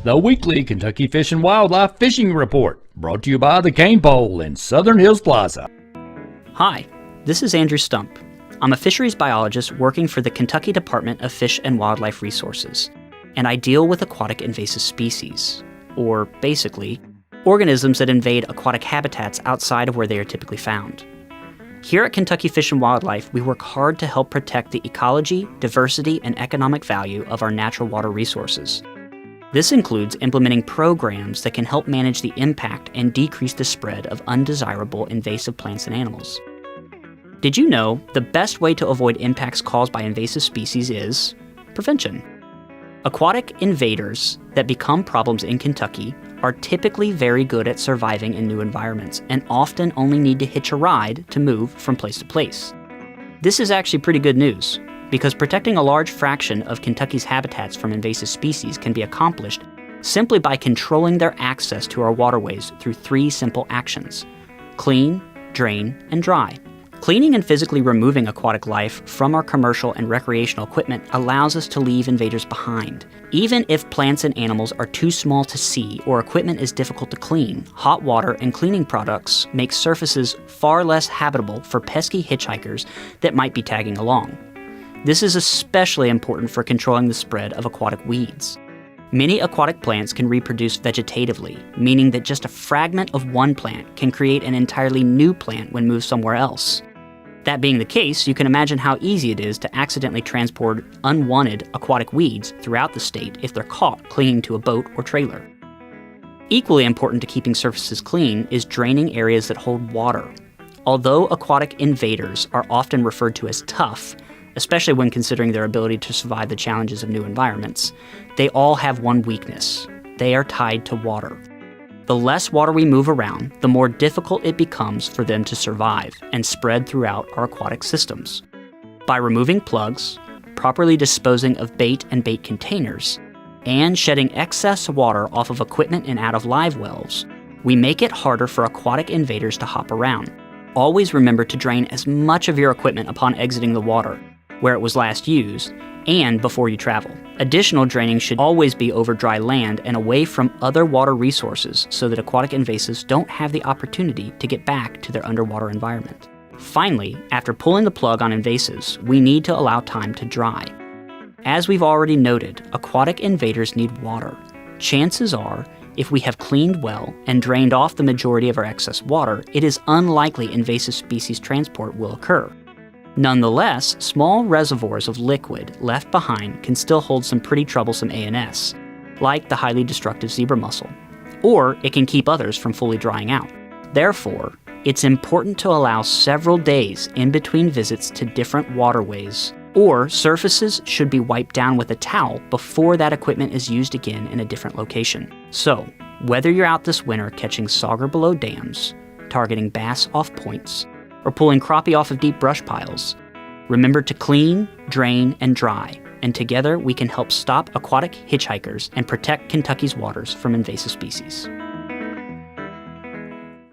the weekly Kentucky Fish and Wildlife Fishing Report, brought to you by the Cain Pole in Southern Hills Plaza. Hi, this is Andrew Stump. I'm a fisheries biologist working for the Kentucky Department of Fish and Wildlife Resources, and I deal with aquatic invasive species, or basically, organisms that invade aquatic habitats outside of where they are typically found. Here at Kentucky Fish and Wildlife, we work hard to help protect the ecology, diversity, and economic value of our natural water resources. This includes implementing programs that can help manage the impact and decrease the spread of undesirable invasive plants and animals. Did you know the best way to avoid impacts caused by invasive species is prevention? Aquatic invaders that become problems in Kentucky are typically very good at surviving in new environments and often only need to hitch a ride to move from place to place. This is actually pretty good news, because protecting a large fraction of Kentucky's habitats from invasive species can be accomplished simply by controlling their access to our waterways through three simple actions: clean, drain, and dry. Cleaning and physically removing aquatic life from our commercial and recreational equipment allows us to leave invaders behind. Even if plants and animals are too small to see or equipment is difficult to clean, hot water and cleaning products make surfaces far less habitable for pesky hitchhikers that might be tagging along. This is especially important for controlling the spread of aquatic weeds. Many aquatic plants can reproduce vegetatively, meaning that just a fragment of one plant can create an entirely new plant when moved somewhere else. That being the case, you can imagine how easy it is to accidentally transport unwanted aquatic weeds throughout the state if they're caught clinging to a boat or trailer. Equally important to keeping surfaces clean is draining areas that hold water. Although aquatic invaders are often referred to as tough, especially when considering their ability to survive the challenges of new environments, they all have one weakness: they are tied to water. The less water we move around, the more difficult it becomes for them to survive and spread throughout our aquatic systems. By removing plugs, properly disposing of bait and bait containers, and shedding excess water off of equipment and out of live wells, we make it harder for aquatic invaders to hop around. Always remember to drain as much of your equipment upon exiting the water, where it was last used, and before you travel. Additional draining should always be over dry land and away from other water resources so that aquatic invasives don't have the opportunity to get back to their underwater environment. Finally, after pulling the plug on invasives, we need to allow time to dry. As we've already noted, aquatic invaders need water. Chances are, if we have cleaned well and drained off the majority of our excess water, it is unlikely invasive species transport will occur. Nonetheless, small reservoirs of liquid left behind can still hold some pretty troublesome ANS, like the highly destructive zebra mussel, or it can keep others from fully drying out. Therefore, it's important to allow several days in between visits to different waterways, or surfaces should be wiped down with a towel before that equipment is used again in a different location. So, whether you're out this winter catching sauger below dams, targeting bass off points, or pulling crappie off of deep brush piles, remember to clean, drain, and dry, and together we can help stop aquatic hitchhikers and protect Kentucky's waters from invasive species.